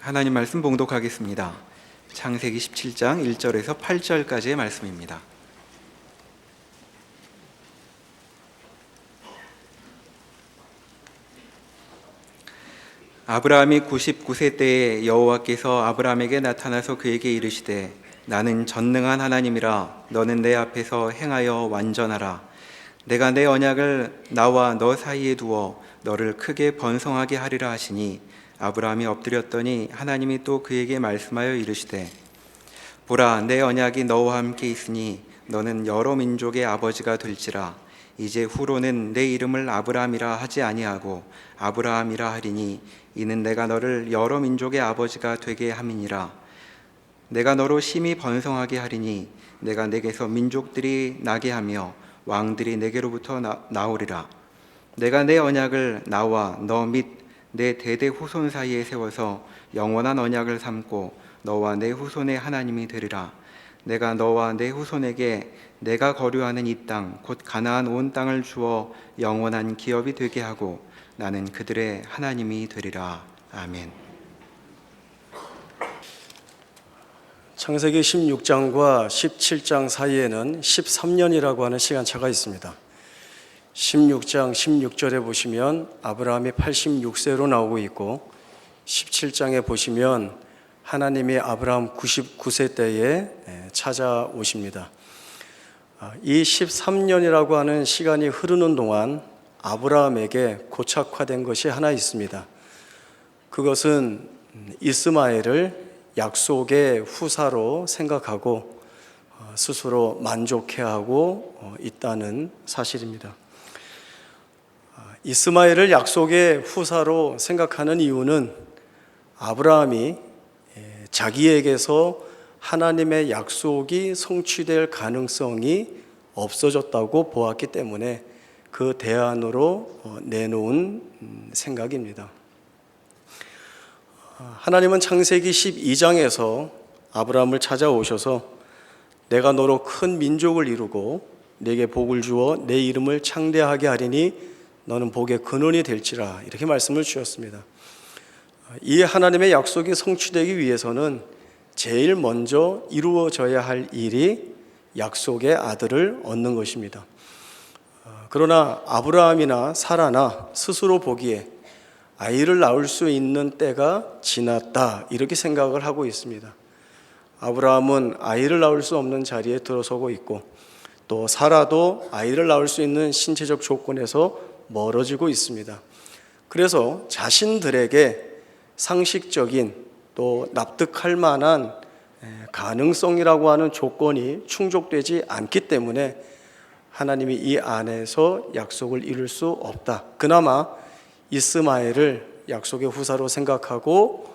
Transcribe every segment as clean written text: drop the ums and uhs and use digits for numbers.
하나님 말씀 봉독하겠습니다. 창세기 17장 1절에서 8절까지의 말씀입니다. 아브라함이 99세 때에 여호와께서 아브라함에게 나타나서 그에게 이르시되 나는 전능한 하나님이라 너는 내 앞에서 행하여 완전하라. 내가 내 언약을 나와 너 사이에 두어 너를 크게 번성하게 하리라 하시니 아브라함이 엎드렸더니 하나님이 또 그에게 말씀하여 이르시되 보라 내 언약이 너와 함께 있으니 너는 여러 민족의 아버지가 될지라. 이제 후로는 내 이름을 아브라함이라 하지 아니하고 아브라함이라 하리니 이는 내가 너를 여러 민족의 아버지가 되게 함이니라. 내가 너로 심히 번성하게 하리니 내가 내게서 민족들이 나게 하며 왕들이 내게로부터 나오리라. 내가 내 언약을 나와 너 및 내 대대 후손 사이에 세워서 영원한 언약을 삼고 너와 내 후손의 하나님이 되리라. 내가 너와 내 후손에게 내가 거류하는 이 땅 곧 가나안 온 땅을 주어 영원한 기업이 되게 하고 나는 그들의 하나님이 되리라. 아멘. 창세기 16장과 17장 사이에는 13년이라고 하는 시간차가 있습니다. 16장 16절에 보시면 아브라함이 86세로 나오고 있고 17장에 보시면 하나님이 아브라함 99세 때에 찾아오십니다. 이 13년이라고 하는 시간이 흐르는 동안 아브라함에게 고착화된 것이 하나 있습니다. 그것은 이스마엘을 약속의 후사로 생각하고 스스로 만족해하고 있다는 사실입니다. 이스마엘을 약속의 후사로 생각하는 이유는 아브라함이 자기에게서 하나님의 약속이 성취될 가능성이 없어졌다고 보았기 때문에 그 대안으로 내놓은 생각입니다. 하나님은 창세기 12장에서 아브라함을 찾아오셔서 내가 너로 큰 민족을 이루고 네게 복을 주어 내 이름을 창대하게 하리니 너는 복의 근원이 될지라 이렇게 말씀을 주셨습니다. 이 하나님의 약속이 성취되기 위해서는 제일 먼저 이루어져야 할 일이 약속의 아들을 얻는 것입니다. 그러나 아브라함이나 사라나 스스로 보기에 아이를 낳을 수 있는 때가 지났다 이렇게 생각을 하고 있습니다. 아브라함은 아이를 낳을 수 없는 자리에 들어서고 있고 또 사라도 아이를 낳을 수 있는 신체적 조건에서 멀어지고 있습니다. 그래서 자신들에게 상식적인 또 납득할 만한 가능성이라고 하는 조건이 충족되지 않기 때문에 하나님이 이 안에서 약속을 이룰 수 없다. 그나마 이스마엘을 약속의 후사로 생각하고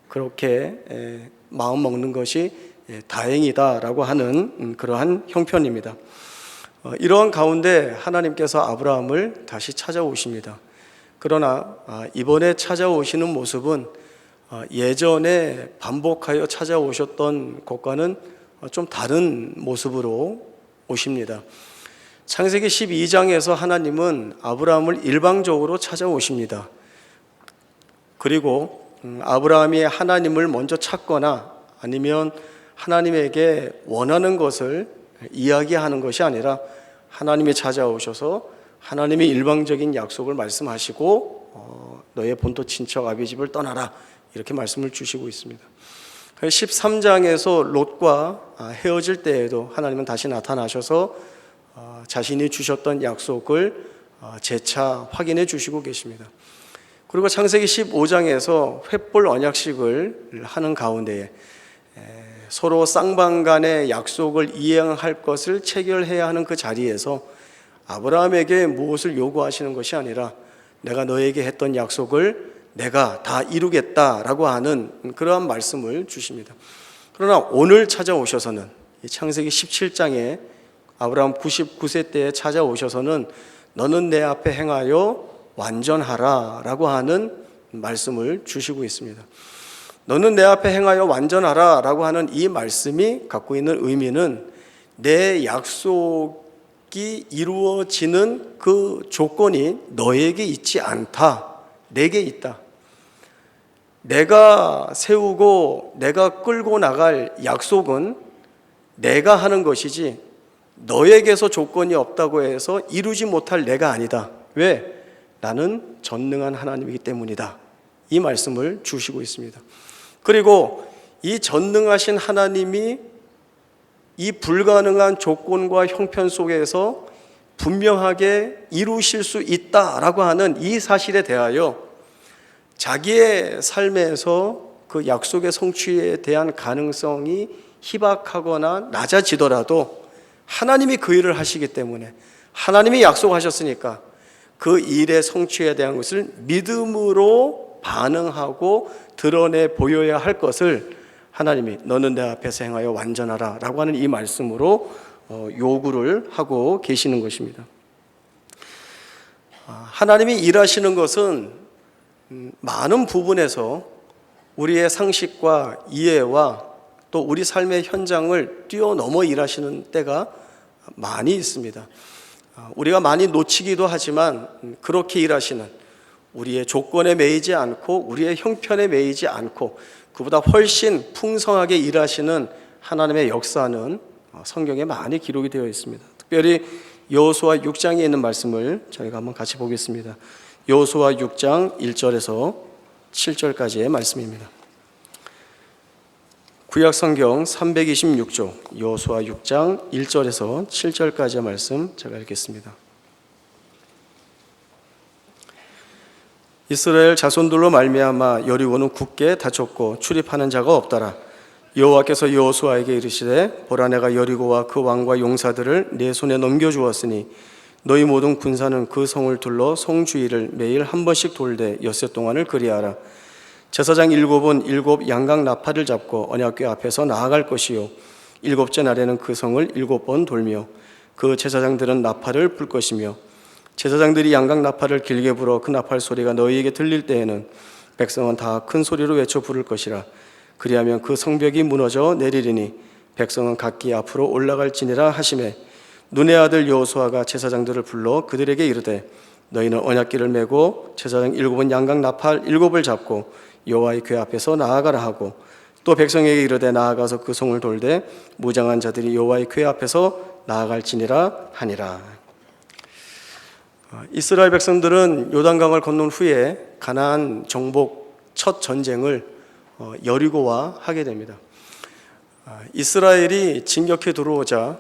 그렇게 마음 먹는 것이 다행이다라고 하는 그러한 형편입니다. 이러한 가운데 하나님께서 아브라함을 다시 찾아오십니다. 그러나 이번에 찾아오시는 모습은 예전에 반복하여 찾아오셨던 것과는 좀 다른 모습으로 오십니다. 창세기 12장에서 하나님은 아브라함을 일방적으로 찾아오십니다. 그리고 아브라함이 하나님을 먼저 찾거나 아니면 하나님에게 원하는 것을 이야기하는 것이 아니라 하나님이 찾아오셔서 하나님이 일방적인 약속을 말씀하시고 너의 본토 친척 아비 집을 떠나라 이렇게 말씀을 주시고 있습니다. 13장에서 롯과 헤어질 때에도 하나님은 다시 나타나셔서 자신이 주셨던 약속을 재차 확인해 주시고 계십니다. 그리고 창세기 15장에서 횃불 언약식을 하는 가운데에 서로 쌍방 간의 약속을 이행할 것을 체결해야 하는 그 자리에서 아브라함에게 무엇을 요구하시는 것이 아니라 내가 너에게 했던 약속을 내가 다 이루겠다라고 하는 그러한 말씀을 주십니다. 그러나 오늘 찾아오셔서는 창세기 17장에 아브라함 99세 때에 찾아오셔서는 너는 내 앞에 행하여 완전하라 라고 하는 말씀을 주시고 있습니다. 너는 내 앞에 행하여 완전하라 라고 하는 이 말씀이 갖고 있는 의미는 내 약속이 이루어지는 그 조건이 너에게 있지 않다, 내게 있다. 내가 세우고 내가 끌고 나갈 약속은 내가 하는 것이지 너에게서 조건이 없다고 해서 이루지 못할 내가 아니다. 왜? 나는 전능한 하나님이기 때문이다. 이 말씀을 주시고 있습니다. 그리고 이 전능하신 하나님이 이 불가능한 조건과 형편 속에서 분명하게 이루실 수 있다라고 하는 이 사실에 대하여 자기의 삶에서 그 약속의 성취에 대한 가능성이 희박하거나 낮아지더라도 하나님이 그 일을 하시기 때문에, 하나님이 약속하셨으니까 그 일의 성취에 대한 것을 믿음으로 반응하고 드러내 보여야 할 것을 하나님이 너는 내 앞에서 행하여 완전하라 라고 하는 이 말씀으로 요구를 하고 계시는 것입니다. 하나님이 일하시는 것은 많은 부분에서 우리의 상식과 이해와 또 우리 삶의 현장을 뛰어넘어 일하시는 때가 많이 있습니다. 우리가 많이 놓치기도 하지만 그렇게 일하시는, 우리의 조건에 매이지 않고 우리의 형편에 매이지 않고 그보다 훨씬 풍성하게 일하시는 하나님의 역사는 성경에 많이 기록이 되어 있습니다. 특별히 여호수아 6장에 있는 말씀을 저희가 한번 같이 보겠습니다. 여호수아 6장 1절에서 7절까지의 말씀입니다. 구약성경 326조 여호수아 6장 1절에서 7절까지의 말씀 제가 읽겠습니다. 이스라엘 자손들로 말미암아 여리고는 굳게 닫혔고 출입하는 자가 없더라. 여호와께서 여호수아에게 이르시되 보라 내가 여리고와 그 왕과 용사들을 내 손에 넘겨주었으니 너희 모든 군사는 그 성을 둘러 성 주위를 매일 한 번씩 돌되 엿새 동안을 그리하라. 제사장 7은 7 양각 나팔을 잡고 언약궤 앞에서 나아갈 것이요 7째 날에는 그 성을 7번 돌며 그 제사장들은 나팔을 불 것이며 제사장들이 양각 나팔을 길게 불어 그 나팔 소리가 너희에게 들릴 때에는 백성은 다 큰 소리로 외쳐 부를 것이라. 그리하면 그 성벽이 무너져 내리리니 백성은 각기 앞으로 올라갈지니라 하시매 눈의 아들 여호수아가 제사장들을 불러 그들에게 이르되 너희는 언약궤를 메고 제사장 7은 양각 나팔 7을 잡고 여호와의 궤 앞에서 나아가라 하고 또 백성에게 이르되 나아가서 그 성을 돌되 무장한 자들이 여호와의 궤 앞에서 나아갈지니라 하니라. 이스라엘 백성들은 요단강을 건넌 후에 가나안 정복 첫 전쟁을 여리고와 하게 됩니다. 이스라엘이 진격해 들어오자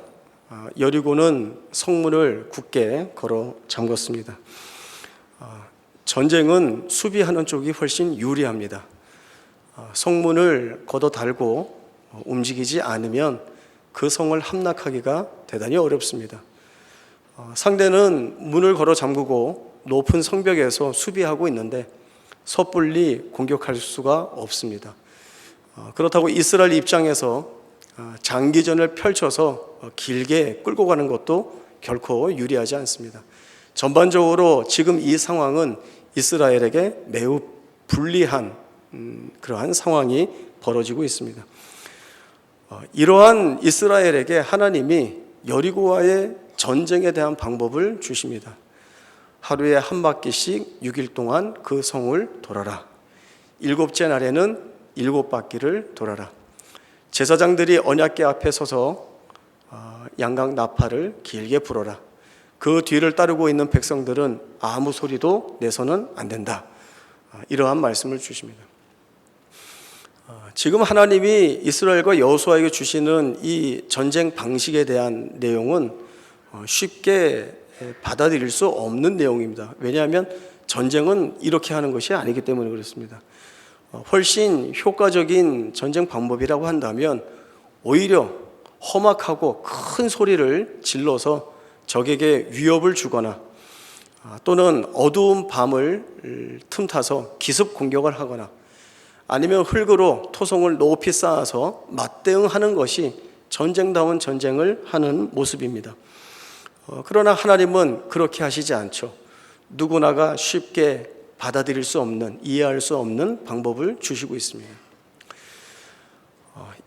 여리고는 성문을 굳게 걸어 잠궜습니다. 전쟁은 수비하는 쪽이 훨씬 유리합니다. 성문을 걷어 달고 움직이지 않으면 그 성을 함락하기가 대단히 어렵습니다. 상대는 문을 걸어 잠그고 높은 성벽에서 수비하고 있는데 섣불리 공격할 수가 없습니다. 그렇다고 이스라엘 입장에서 장기전을 펼쳐서 길게 끌고 가는 것도 결코 유리하지 않습니다. 전반적으로 지금 이 상황은 이스라엘에게 매우 불리한 그러한 상황이 벌어지고 있습니다. 이러한 이스라엘에게 하나님이 여리고와의 전쟁에 대한 방법을 주십니다. 하루에 한 바퀴씩 6일 동안 그 성을 돌아라. 7째 날에는 7바퀴를 돌아라. 제사장들이 언약궤 앞에 서서 양각 나팔을 길게 불어라. 그 뒤를 따르고 있는 백성들은 아무 소리도 내서는 안 된다. 이러한 말씀을 주십니다. 지금 하나님이 이스라엘과 여호수아에게 주시는 이 전쟁 방식에 대한 내용은 쉽게 받아들일 수 없는 내용입니다. 왜냐하면 전쟁은 이렇게 하는 것이 아니기 때문에 그렇습니다. 훨씬 효과적인 전쟁 방법이라고 한다면 오히려 험악하고 큰 소리를 질러서 적에게 위협을 주거나 또는 어두운 밤을 틈타서 기습 공격을 하거나 아니면 흙으로 토성을 높이 쌓아서 맞대응하는 것이 전쟁다운 전쟁을 하는 모습입니다. 그러나 하나님은 그렇게 하시지 않죠. 누구나가 쉽게 받아들일 수 없는, 이해할 수 없는 방법을 주시고 있습니다.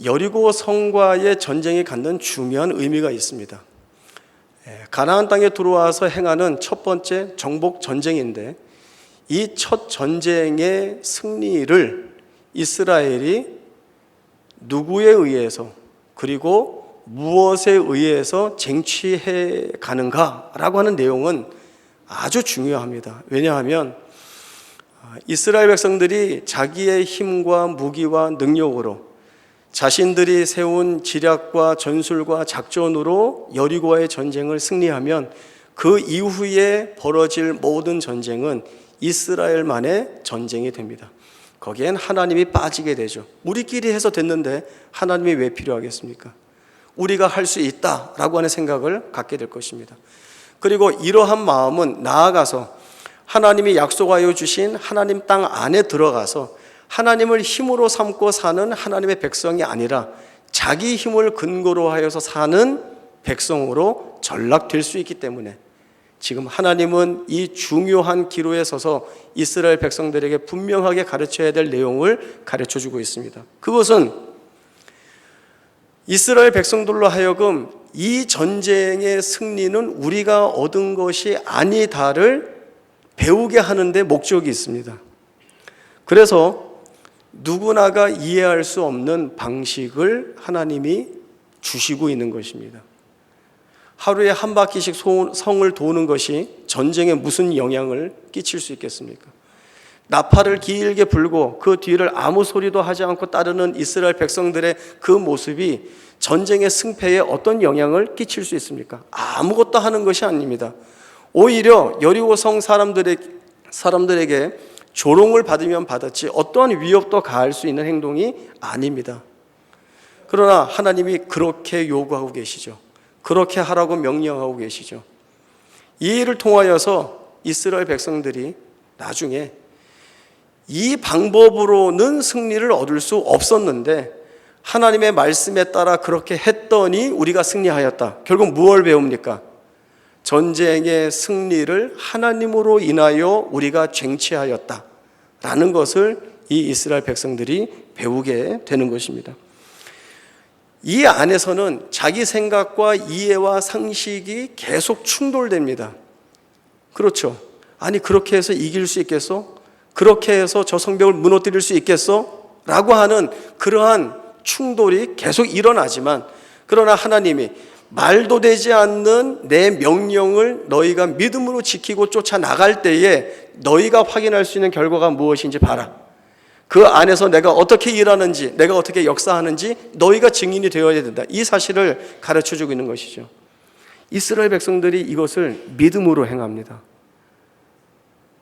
여리고 성과의 전쟁이 갖는 중요한 의미가 있습니다. 가나안 땅에 들어와서 행하는 첫 번째 정복 전쟁인데 이 첫 전쟁의 승리를 이스라엘이 누구에 의해서 그리고 무엇에 의해서 쟁취해 가는가라고 하는 내용은 아주 중요합니다. 왜냐하면 이스라엘 백성들이 자기의 힘과 무기와 능력으로 자신들이 세운 지략과 전술과 작전으로 여리고와의 전쟁을 승리하면 그 이후에 벌어질 모든 전쟁은 이스라엘만의 전쟁이 됩니다. 거기엔 하나님이 빠지게 되죠. 우리끼리 해서 됐는데 하나님이 왜 필요하겠습니까? 우리가 할 수 있다라고 하는 생각을 갖게 될 것입니다. 그리고 이러한 마음은 나아가서 하나님이 약속하여 주신 하나님 땅 안에 들어가서 하나님을 힘으로 삼고 사는 하나님의 백성이 아니라 자기 힘을 근거로 하여서 사는 백성으로 전락될 수 있기 때문에 지금 하나님은 이 중요한 기로에 서서 이스라엘 백성들에게 분명하게 가르쳐야 될 내용을 가르쳐주고 있습니다. 그것은 이스라엘 백성들로 하여금 이 전쟁의 승리는 우리가 얻은 것이 아니다를 배우게 하는 데 목적이 있습니다. 그래서 누구나가 이해할 수 없는 방식을 하나님이 주시고 있는 것입니다. 하루에 한 바퀴씩 성을 도는 것이 전쟁에 무슨 영향을 끼칠 수 있겠습니까? 나팔을 길게 불고 그 뒤를 아무 소리도 하지 않고 따르는 이스라엘 백성들의 그 모습이 전쟁의 승패에 어떤 영향을 끼칠 수 있습니까? 아무것도 하는 것이 아닙니다. 오히려 여리고성 사람들에게 조롱을 받으면 받았지 어떠한 위협도 가할 수 있는 행동이 아닙니다. 그러나 하나님이 그렇게 요구하고 계시죠. 그렇게 하라고 명령하고 계시죠. 이 일을 통하여서 이스라엘 백성들이 나중에 이 방법으로는 승리를 얻을 수 없었는데 하나님의 말씀에 따라 그렇게 했더니 우리가 승리하였다. 결국 무엇을 배웁니까? 전쟁의 승리를 하나님으로 인하여 우리가 쟁취하였다 라는 것을 이 이스라엘 백성들이 배우게 되는 것입니다. 이 안에서는 자기 생각과 이해와 상식이 계속 충돌됩니다. 그렇죠. 아니 그렇게 해서 이길 수 있겠어? 그렇게 해서 저 성벽을 무너뜨릴 수 있겠어? 라고 하는 그러한 충돌이 계속 일어나지만 그러나 하나님이 말도 되지 않는 내 명령을 너희가 믿음으로 지키고 쫓아나갈 때에 너희가 확인할 수 있는 결과가 무엇인지 봐라. 그 안에서 내가 어떻게 일하는지, 내가 어떻게 역사하는지 너희가 증인이 되어야 된다. 이 사실을 가르쳐주고 있는 것이죠. 이스라엘 백성들이 이것을 믿음으로 행합니다.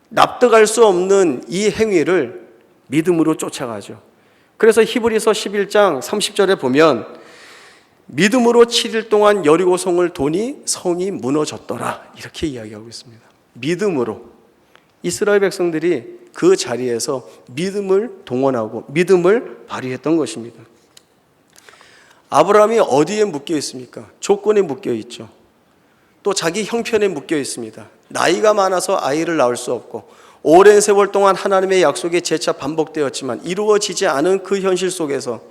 납득할 수 없는 이 행위를 믿음으로 쫓아가죠. 그래서 히브리서 11장 30절에 보면 믿음으로 7일 동안 여리고성을 도니 성이 무너졌더라 이렇게 이야기하고 있습니다. 믿음으로 이스라엘 백성들이 그 자리에서 믿음을 동원하고 믿음을 발휘했던 것입니다. 아브라함이 어디에 묶여 있습니까? 조건에 묶여 있죠. 또 자기 형편에 묶여 있습니다. 나이가 많아서 아이를 낳을 수 없고 오랜 세월 동안 하나님의 약속이 재차 반복되었지만 이루어지지 않은 그 현실 속에서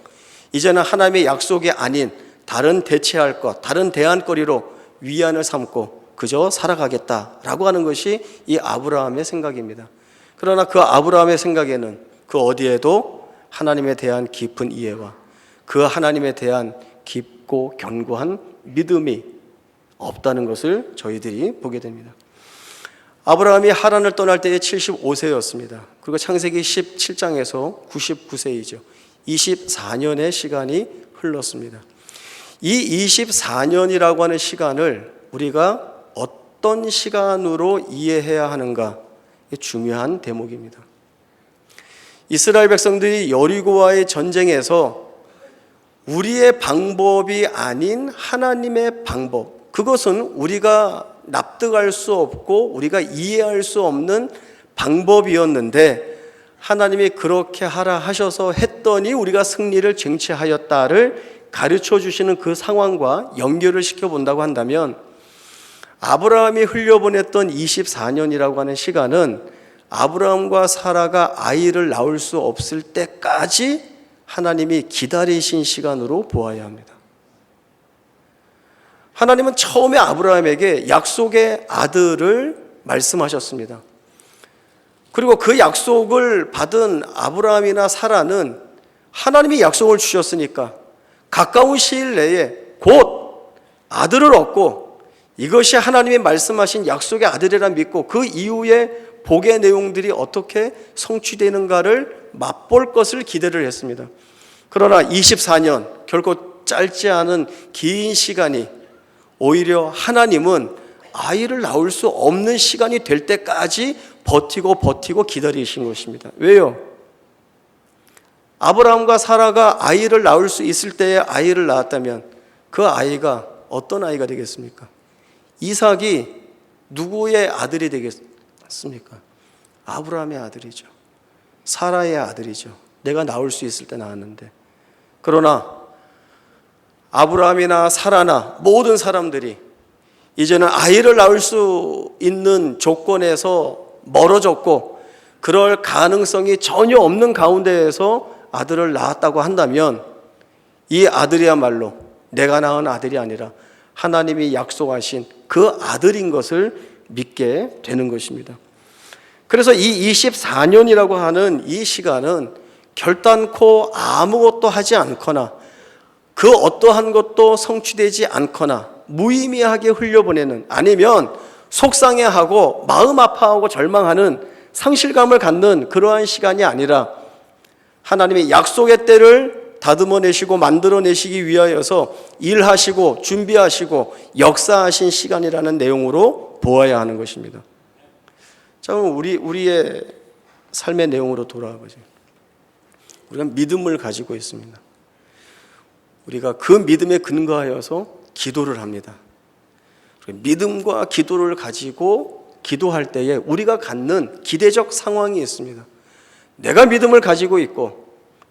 이제는 하나님의 약속이 아닌 다른 대체할 것, 다른 대안거리로 위안을 삼고 그저 살아가겠다라고 하는 것이 이 아브라함의 생각입니다. 그러나 그 아브라함의 생각에는 그 어디에도 하나님에 대한 깊은 이해와 그 하나님에 대한 깊고 견고한 믿음이 없다는 것을 저희들이 보게 됩니다. 아브라함이 하란을 떠날 때에 75세였습니다. 그리고 창세기 17장에서 99세이죠. 24년의 시간이 흘렀습니다. 이 24년이라고 하는 시간을 우리가 어떤 시간으로 이해해야 하는가 중요한 대목입니다. 이스라엘 백성들이 여리고와의 전쟁에서 우리의 방법이 아닌 하나님의 방법, 그것은 우리가 납득할 수 없고 우리가 이해할 수 없는 방법이었는데 하나님이 그렇게 하라 하셔서 했더니 우리가 승리를 쟁취하였다를 가르쳐 주시는 그 상황과 연결을 시켜본다고 한다면 아브라함이 흘려보냈던 24년이라고 하는 시간은 아브라함과 사라가 아이를 낳을 수 없을 때까지 하나님이 기다리신 시간으로 보아야 합니다. 하나님은 처음에 아브라함에게 약속의 아들을 말씀하셨습니다. 그리고 그 약속을 받은 아브라함이나 사라는 하나님이 약속을 주셨으니까 가까운 시일 내에 곧 아들을 얻고 이것이 하나님이 말씀하신 약속의 아들이라 믿고 그 이후에 복의 내용들이 어떻게 성취되는가를 맛볼 것을 기대를 했습니다. 그러나 24년, 결코 짧지 않은 긴 시간이 오히려 하나님은 아이를 낳을 수 없는 시간이 될 때까지 버티고 기다리신 것입니다. 왜요? 아브라함과 사라가 아이를 낳을 수 있을 때에 아이를 낳았다면 그 아이가 어떤 아이가 되겠습니까? 이삭이 누구의 아들이 되겠습니까? 아브라함의 아들이죠. 사라의 아들이죠. 내가 낳을 수 있을 때 낳았는데. 그러나 아브라함이나 사라나 모든 사람들이 이제는 아이를 낳을 수 있는 조건에서 멀어졌고 그럴 가능성이 전혀 없는 가운데에서 아들을 낳았다고 한다면 이 아들이야말로 내가 낳은 아들이 아니라 하나님이 약속하신 그 아들인 것을 믿게 되는 것입니다. 그래서 이 24년이라고 하는 이 시간은 결단코 아무것도 하지 않거나 그 어떠한 것도 성취되지 않거나 무의미하게 흘려보내는, 아니면 속상해하고 마음 아파하고 절망하는 상실감을 갖는 그러한 시간이 아니라 하나님의 약속의 때를 다듬어내시고 만들어내시기 위하여서 일하시고 준비하시고 역사하신 시간이라는 내용으로 보아야 하는 것입니다. 자, 그럼 우리의 삶의 내용으로 돌아와 보죠. 우리가 믿음을 가지고 있습니다. 우리가 그 믿음에 근거하여서 기도를 합니다. 믿음과 기도를 가지고 기도할 때에 우리가 갖는 기대적 상황이 있습니다. 내가 믿음을 가지고 있고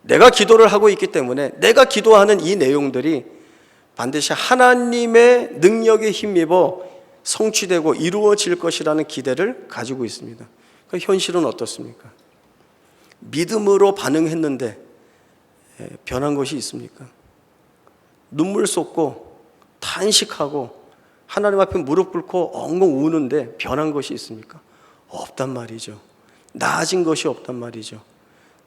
내가 기도를 하고 있기 때문에 내가 기도하는 이 내용들이 반드시 하나님의 능력에 힘입어 성취되고 이루어질 것이라는 기대를 가지고 있습니다. 그 현실은 어떻습니까? 믿음으로 반응했는데 변한 것이 있습니까? 눈물 쏟고 탄식하고 하나님 앞에 무릎 꿇고 엉엉 우는데 변한 것이 있습니까? 없단 말이죠. 나아진 것이 없단 말이죠.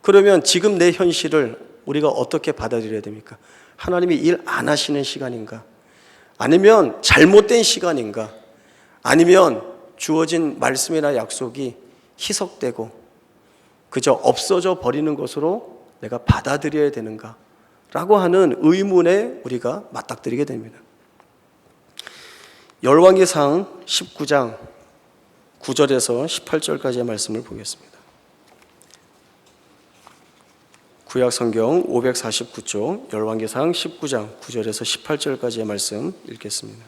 그러면 지금 내 현실을 우리가 어떻게 받아들여야 됩니까? 하나님이 일 안 하시는 시간인가? 아니면 잘못된 시간인가? 아니면 주어진 말씀이나 약속이 희석되고 그저 없어져 버리는 것으로 내가 받아들여야 되는가? 라고 하는 의문에 우리가 맞닥뜨리게 됩니다. 열왕기상 19장 9절에서 18절까지의 말씀을 보겠습니다. 구약성경 549쪽 열왕기상 19장 9절에서 18절까지의 말씀 읽겠습니다.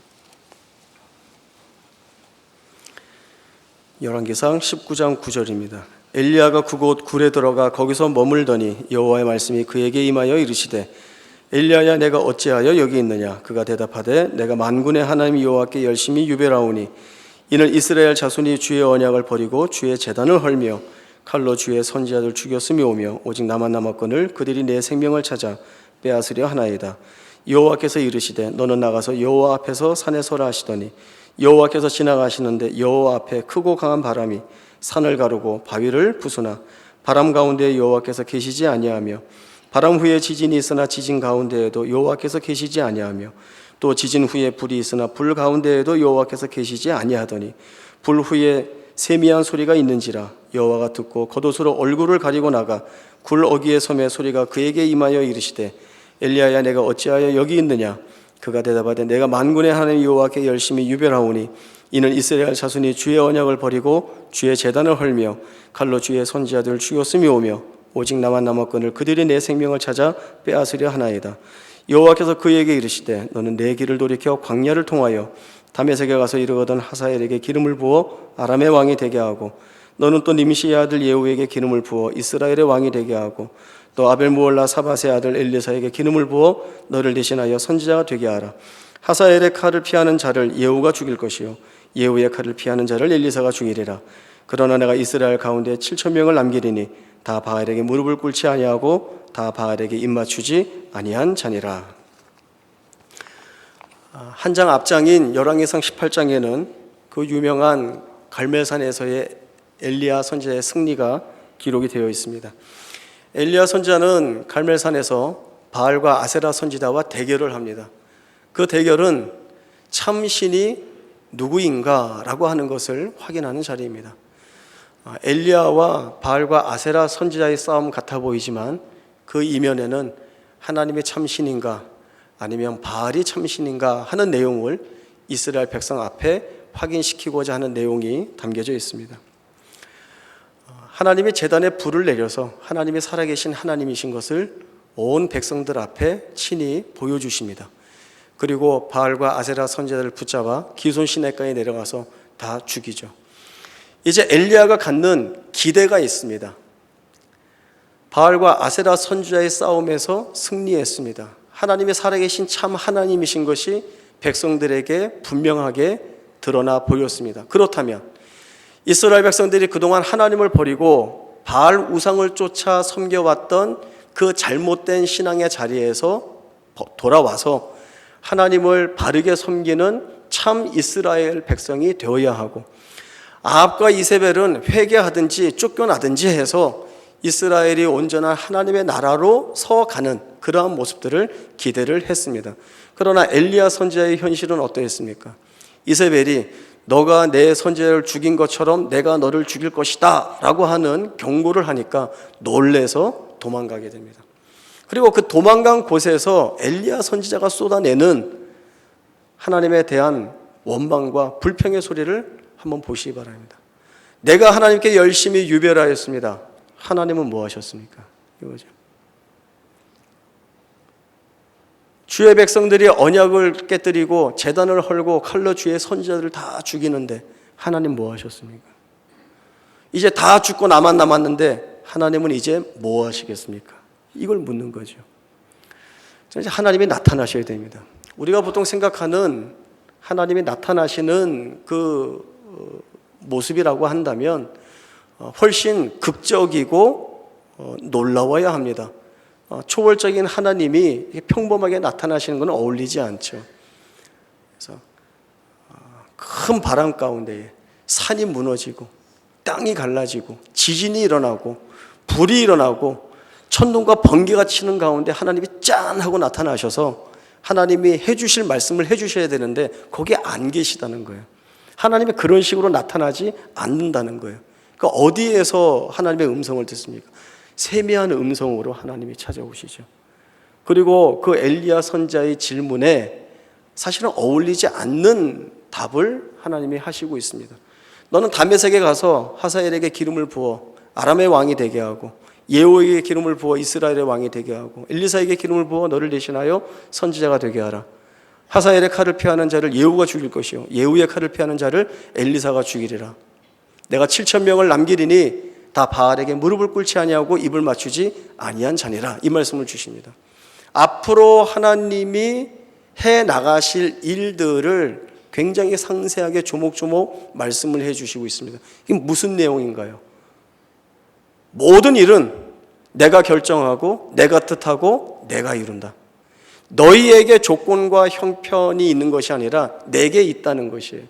열왕기상 19장 9절입니다. 엘리야가 그곳 굴에 들어가 거기서 머물더니 여호와의 말씀이 그에게 임하여 이르시되 엘리야야 내가 어찌하여 여기 있느냐? 그가 대답하되 내가 만군의 하나님 여호와께 열심히 유배라오니 이는 이스라엘 자손이 주의 언약을 버리고 주의 제단을 헐며 칼로 주의 선지자들 죽였음이오며 오직 나만 남았거늘 그들이 내 생명을 찾아 빼앗으려 하나이다. 여호와께서 이르시되 너는 나가서 여호와 앞에서 산에 서라 하시더니 여호와께서 지나가시는데 여호와 앞에 크고 강한 바람이 산을 가르고 바위를 부수나 바람 가운데 여호와께서 계시지 아니하며 바람 후에 지진이 있으나 지진 가운데에도 여호와께서 계시지 아니하며 또 지진 후에 불이 있으나 불 가운데에도 여호와께서 계시지 아니하더니 불 후에 세미한 소리가 있는지라 여호와가 듣고 겉옷으로 얼굴을 가리고 나가 굴 어귀에 섬에 소리가 그에게 임하여 이르시되 엘리야야 내가 어찌하여 여기 있느냐? 그가 대답하되 내가 만군의 하나님 여호와께 열심히 유별하오니 이는 이스라엘 자손이 주의 언약을 버리고 주의 제단을 헐며 칼로 주의 선지자들을 죽였음이오며 오직 나만 남았거늘 그들이 내 생명을 찾아 빼앗으려 하나이다. 여호와께서 그에게 이르시되 너는 내 길을 돌이켜 광야를 통하여 다메섹에 가서 이르거든 하사엘에게 기름을 부어 아람의 왕이 되게 하고 너는 또 님시의 아들 예후에게 기름을 부어 이스라엘의 왕이 되게 하고 또 아벨무올라 사밧의 아들 엘리사에게 기름을 부어 너를 대신하여 선지자가 되게 하라. 하사엘의 칼을 피하는 자를 예후가 죽일 것이요 예후의 칼을 피하는 자를 엘리사가 죽이리라. 그러나 내가 이스라엘 가운데 7,000명을 남기리니 다 바알에게 무릎을 꿇지 아니하고 다 바알에게 입맞추지 아니한 자니라. 한 장 앞장인 열왕기상 18장에는 그 유명한 갈멜산에서의 엘리야 선지자의 승리가 기록이 되어 있습니다. 엘리야 선지자는 갈멜산에서 바알과 아세라 선지자와 대결을 합니다. 그 대결은 참 신이 누구인가라고 하는 것을 확인하는 자리입니다. 엘리야와 바알과 아세라 선지자의 싸움 같아 보이지만 그 이면에는 하나님의 참신인가 아니면 바알이 참신인가 하는 내용을 이스라엘 백성 앞에 확인시키고자 하는 내용이 담겨져 있습니다. 하나님이 제단에 불을 내려서 하나님이 살아계신 하나님이신 것을 온 백성들 앞에 친히 보여주십니다. 그리고 바알과 아세라 선지자를 붙잡아 기손 시내가에 내려가서 다 죽이죠. 이제 엘리야가 갖는 기대가 있습니다. 바알과 아세라 선지자의 싸움에서 승리했습니다. 하나님의 살아계신 참 하나님이신 것이 백성들에게 분명하게 드러나 보였습니다. 그렇다면 이스라엘 백성들이 그동안 하나님을 버리고 바알 우상을 쫓아 섬겨왔던 그 잘못된 신앙의 자리에서 돌아와서 하나님을 바르게 섬기는 참 이스라엘 백성이 되어야 하고, 아합과 이세벨은 회개하든지 쫓겨나든지 해서 이스라엘이 온전한 하나님의 나라로 서가는 그러한 모습들을 기대를 했습니다. 그러나 엘리야 선지자의 현실은 어떠했습니까? 이세벨이 너가 내 선지자를 죽인 것처럼 내가 너를 죽일 것이다 라고 하는 경고를 하니까 놀래서 도망가게 됩니다. 그리고 그 도망간 곳에서 엘리야 선지자가 쏟아내는 하나님에 대한 원망과 불평의 소리를 한번 보시기 바랍니다. 내가 하나님께 열심히 유별하였습니다. 하나님은 뭐 하셨습니까? 이거죠. 주의 백성들이 언약을 깨뜨리고 제단을 헐고 칼로 주의 선지자들을 다 죽이는데 하나님 뭐 하셨습니까? 이제 다 죽고 나만 남았는데 하나님은 이제 뭐 하시겠습니까? 이걸 묻는 거죠. 이제 하나님이 나타나셔야 됩니다. 우리가 보통 생각하는 하나님이 나타나시는 그 모습이라고 한다면 훨씬 극적이고 놀라워야 합니다. 초월적인 하나님이 평범하게 나타나시는 것은 어울리지 않죠. 그래서 큰 바람 가운데에 산이 무너지고 땅이 갈라지고 지진이 일어나고 불이 일어나고 천둥과 번개가 치는 가운데 하나님이 짠 하고 나타나셔서 하나님이 해주실 말씀을 해주셔야 되는데 거기에 안 계시다는 거예요. 하나님이 그런 식으로 나타나지 않는다는 거예요. 그러니까 어디에서 하나님의 음성을 듣습니까? 세미한 음성으로 하나님이 찾아오시죠. 그리고 그 엘리야 선지자의 질문에 사실은 어울리지 않는 답을 하나님이 하시고 있습니다. 너는 다메섹에 가서 하사엘에게 기름을 부어 아람의 왕이 되게 하고, 예후에게 기름을 부어 이스라엘의 왕이 되게 하고, 엘리사에게 기름을 부어 너를 대신하여 선지자가 되게 하라. 하사엘의 칼을 피하는 자를 예후가 죽일 것이요 예후의 칼을 피하는 자를 엘리사가 죽이리라. 내가 7,000명을 남기리니 다 바알에게 무릎을 꿇지 아니하고 입을 맞추지 아니한 자니라. 이 말씀을 주십니다. 앞으로 하나님이 해 나가실 일들을 굉장히 상세하게 조목조목 말씀을 해 주시고 있습니다. 이게 무슨 내용인가요? 모든 일은 내가 결정하고 내가 뜻하고 내가 이룬다. 너희에게 조건과 형편이 있는 것이 아니라 내게 있다는 것이에요.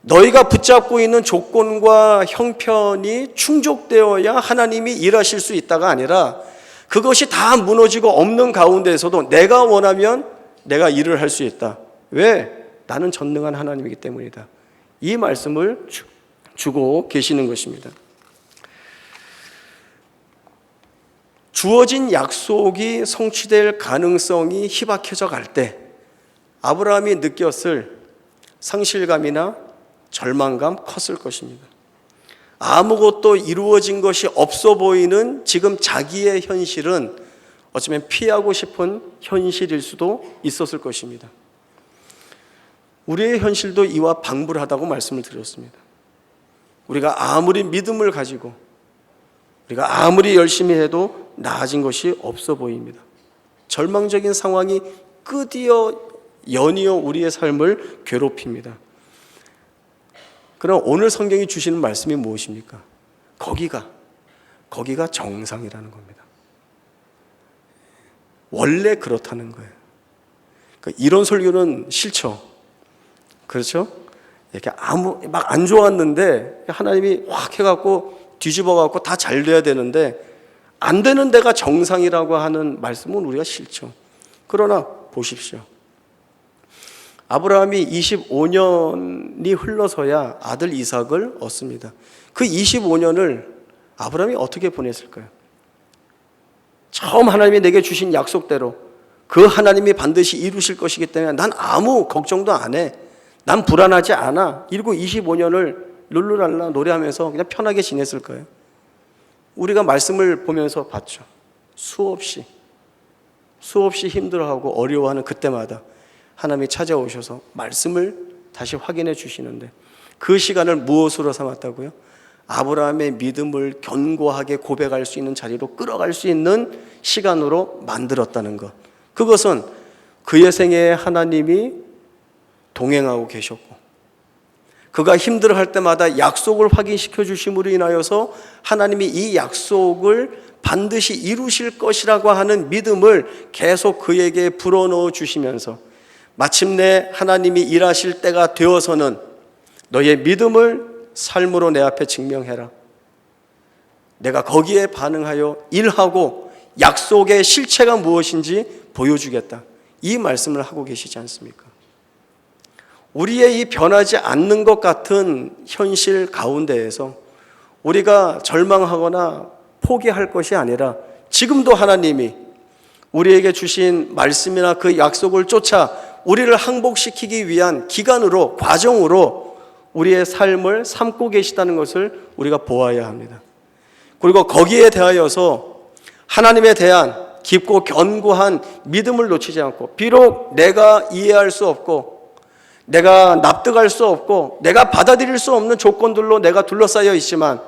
너희가 붙잡고 있는 조건과 형편이 충족되어야 하나님이 일하실 수 있다가 아니라 그것이 다 무너지고 없는 가운데에서도 내가 원하면 내가 일을 할 수 있다. 왜? 나는 전능한 하나님이기 때문이다. 이 말씀을 주고 계시는 것입니다. 주어진 약속이 성취될 가능성이 희박해져 갈 때 아브라함이 느꼈을 상실감이나 절망감 컸을 것입니다. 아무것도 이루어진 것이 없어 보이는 지금 자기의 현실은 어쩌면 피하고 싶은 현실일 수도 있었을 것입니다. 우리의 현실도 이와 방불하다고 말씀을 드렸습니다. 우리가 아무리 믿음을 가지고 우리가 아무리 열심히 해도 나아진 것이 없어 보입니다. 절망적인 상황이 끝이어 연이어 우리의 삶을 괴롭힙니다. 그럼 오늘 성경이 주시는 말씀이 무엇입니까? 거기가 정상이라는 겁니다. 원래 그렇다는 거예요. 그러니까 이런 설교는 싫죠. 그렇죠? 이렇게 막 안 좋았는데 하나님이 확 해갖고 뒤집어갖고 다 잘 돼야 되는데 안 되는 데가 정상이라고 하는 말씀은 우리가 싫죠. 그러나 보십시오. 아브라함이 25년이 흘러서야 아들 이삭을 얻습니다. 그 25년을 아브라함이 어떻게 보냈을까요? 처음 하나님이 내게 주신 약속대로 그 하나님이 반드시 이루실 것이기 때문에 난 아무 걱정도 안 해. 난 불안하지 않아. 이러고 25년을 룰루랄라 노래하면서 그냥 편하게 지냈을 거예요. 우리가 말씀을 보면서 봤죠. 수없이 힘들어하고 어려워하는 그때마다 하나님이 찾아오셔서 말씀을 다시 확인해 주시는데 그 시간을 무엇으로 삼았다고요? 아브라함의 믿음을 견고하게 고백할 수 있는 자리로 끌어갈 수 있는 시간으로 만들었다는 것. 그것은 그의 생애에 하나님이 동행하고 계셨고 그가 힘들어할 때마다 약속을 확인시켜 주심으로 인하여서 하나님이 이 약속을 반드시 이루실 것이라고 하는 믿음을 계속 그에게 불어넣어 주시면서 마침내 하나님이 일하실 때가 되어서는 너의 믿음을 삶으로 내 앞에 증명해라. 내가 거기에 반응하여 일하고 약속의 실체가 무엇인지 보여주겠다. 이 말씀을 하고 계시지 않습니까? 우리의 이 변하지 않는 것 같은 현실 가운데에서 우리가 절망하거나 포기할 것이 아니라 지금도 하나님이 우리에게 주신 말씀이나 그 약속을 쫓아 우리를 항복시키기 위한 기간으로, 과정으로 우리의 삶을 삼고 계시다는 것을 우리가 보아야 합니다. 그리고 거기에 대하여서 하나님에 대한 깊고 견고한 믿음을 놓치지 않고 비록 내가 이해할 수 없고 내가 납득할 수 없고 내가 받아들일 수 없는 조건들로 내가 둘러싸여 있지만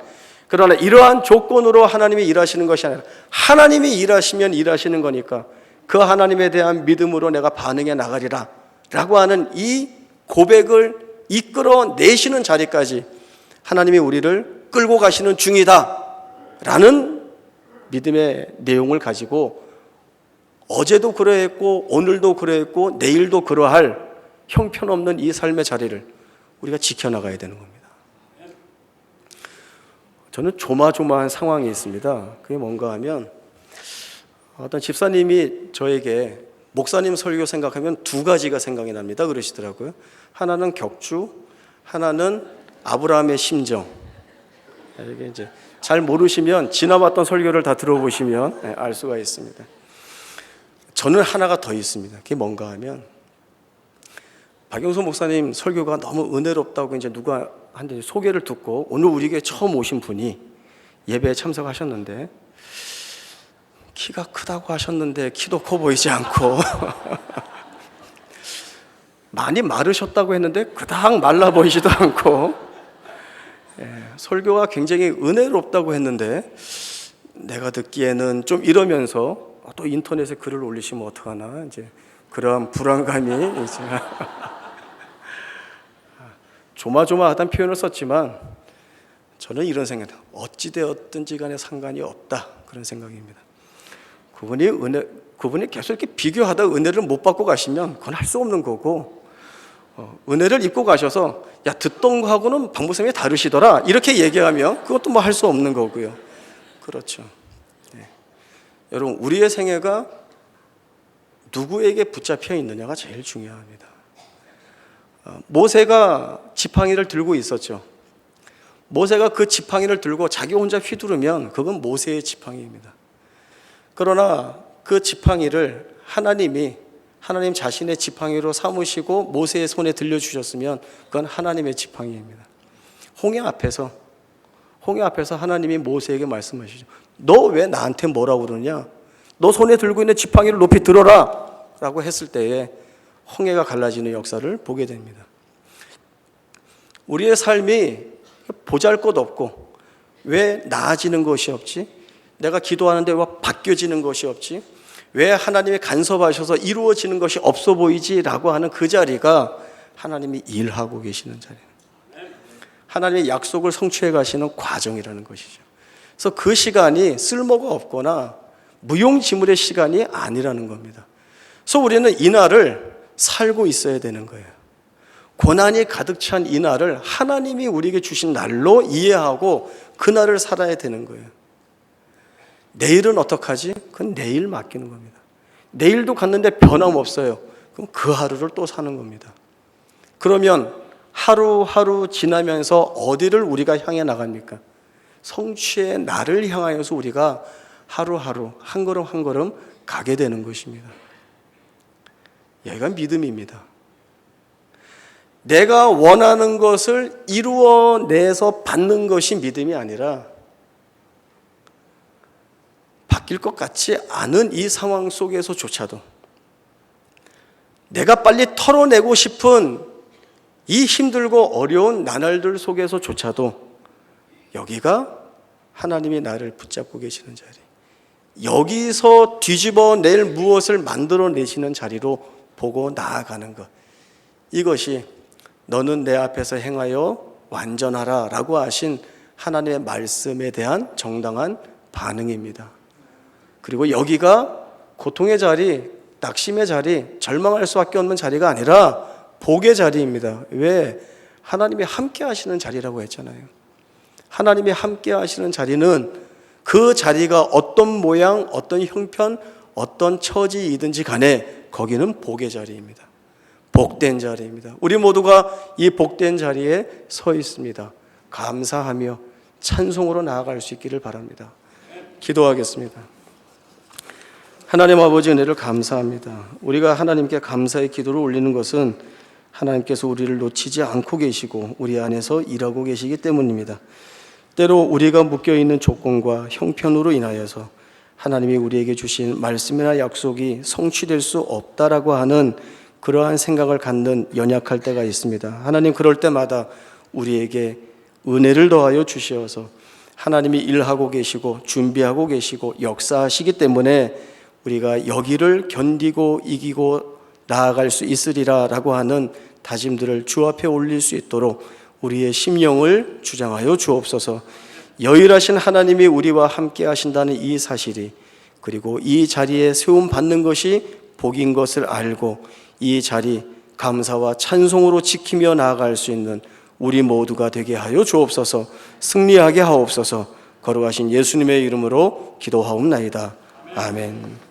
그러나 이러한 조건으로 하나님이 일하시는 것이 아니라 하나님이 일하시면 일하시는 거니까 그 하나님에 대한 믿음으로 내가 반응해 나가리라 라고 하는 이 고백을 이끌어내시는 자리까지 하나님이 우리를 끌고 가시는 중이다 라는 믿음의 내용을 가지고 어제도 그러했고 오늘도 그러했고 내일도 그러할 형편없는 이 삶의 자리를 우리가 지켜나가야 되는 겁니다. 저는 조마조마한 상황이 있습니다. 그게 뭔가 하면 어떤 집사님이 저에게 목사님 설교 생각하면 두 가지가 생각이 납니다 그러시더라고요. 하나는 격주, 하나는 아브라함의 심정. 이게 이제 잘 모르시면 지나봤던 설교를 다 들어보시면 알 수가 있습니다. 저는 하나가 더 있습니다. 그게 뭔가 하면 박영수 목사님 설교가 너무 은혜롭다고 이제 누가 한테 소개를 듣고 오늘 우리에게 처음 오신 분이 예배에 참석하셨는데 키가 크다고 하셨는데 키도 커 보이지 않고 많이 마르셨다고 했는데 그닥 말라 보이지도 않고 설교가 굉장히 은혜롭다고 했는데 내가 듣기에는 좀 이러면서 또 인터넷에 글을 올리시면 어떡하나 이제 그러한 불안감이 이제 조마조마하다는 표현을 썼지만 저는 이런 생각입니다. 어찌되었든지 간에 상관이 없다 그런 생각입니다. 그분이 계속 이렇게 비교하다 은혜를 못 받고 가시면 그건 할 수 없는 거고 은혜를 입고 가셔서 야 듣던 거하고는 박 목사님이 다르시더라 이렇게 얘기하면 그것도 뭐 할 수 없는 거고요. 그렇죠. 네. 여러분 우리의 생애가 누구에게 붙잡혀 있느냐가 제일 중요합니다. 모세가 지팡이를 들고 있었죠. 모세가 그 지팡이를 들고 자기 혼자 휘두르면 그건 모세의 지팡이입니다. 그러나 그 지팡이를 하나님 자신의 지팡이로 삼으시고 모세의 손에 들려주셨으면 그건 하나님의 지팡이입니다. 홍해 앞에서 하나님이 모세에게 말씀하시죠. 너 왜 나한테 뭐라고 그러냐? 너 손에 들고 있는 지팡이를 높이 들어라 라고 했을 때에 홍해가 갈라지는 역사를 보게 됩니다. 우리의 삶이 보잘것없고 왜 나아지는 것이 없지? 내가 기도하는데 왜 바뀌어지는 것이 없지? 왜 하나님이 간섭하셔서 이루어지는 것이 없어 보이지? 라고 하는 그 자리가 하나님이 일하고 계시는 자리예요. 하나님의 약속을 성취해 가시는 과정이라는 것이죠. 그래서 그 시간이 쓸모가 없거나 무용지물의 시간이 아니라는 겁니다. 그래서 우리는 이 날을 살고 있어야 되는 거예요. 고난이 가득 찬 이 날을 하나님이 우리에게 주신 날로 이해하고 그 날을 살아야 되는 거예요. 내일은 어떡하지? 그건 내일 맡기는 겁니다. 내일도 갔는데 변함없어요. 그럼 그 하루를 또 사는 겁니다. 그러면 하루하루 지나면서 어디를 우리가 향해 나갑니까? 성취의 날을 향하여서 우리가 하루하루 한 걸음 한 걸음 가게 되는 것입니다. 여기가 믿음입니다. 내가 원하는 것을 이루어내서 받는 것이 믿음이 아니라 바뀔 것 같지 않은 이 상황 속에서조차도 내가 빨리 털어내고 싶은 이 힘들고 어려운 나날들 속에서조차도 여기가 하나님이 나를 붙잡고 계시는 자리, 여기서 뒤집어낼 무엇을 만들어내시는 자리로 보고 나아가는 것, 이것이 너는 내 앞에서 행하여 완전하라 라고 하신 하나님의 말씀에 대한 정당한 반응입니다. 그리고 여기가 고통의 자리, 낙심의 자리, 절망할 수밖에 없는 자리가 아니라 복의 자리입니다. 왜? 하나님이 함께 하시는 자리라고 했잖아요. 하나님이 함께 하시는 자리는 그 자리가 어떤 모양, 어떤 형편, 어떤 처지이든지 간에 거기는 복의 자리입니다. 복된 자리입니다. 우리 모두가 이 복된 자리에 서 있습니다. 감사하며 찬송으로 나아갈 수 있기를 바랍니다. 기도하겠습니다. 하나님 아버지 은혜를 감사합니다. 우리가 하나님께 감사의 기도를 올리는 것은 하나님께서 우리를 놓치지 않고 계시고 우리 안에서 일하고 계시기 때문입니다. 때로 우리가 묶여있는 조건과 형편으로 인하여서 하나님이 우리에게 주신 말씀이나 약속이 성취될 수 없다라고 하는 그러한 생각을 갖는 연약할 때가 있습니다. 하나님, 그럴 때마다 우리에게 은혜를 더하여 주시어서 하나님이 일하고 계시고 준비하고 계시고 역사하시기 때문에 우리가 여기를 견디고 이기고 나아갈 수 있으리라라고 하는 다짐들을 주 앞에 올릴 수 있도록 우리의 심령을 주장하여 주옵소서. 여일하신 하나님이 우리와 함께 하신다는 이 사실이, 그리고 이 자리에 세움 받는 것이 복인 것을 알고 이 자리 감사와 찬송으로 지키며 나아갈 수 있는 우리 모두가 되게 하여 주옵소서. 승리하게 하옵소서. 거룩하신 예수님의 이름으로 기도하옵나이다. 아멘.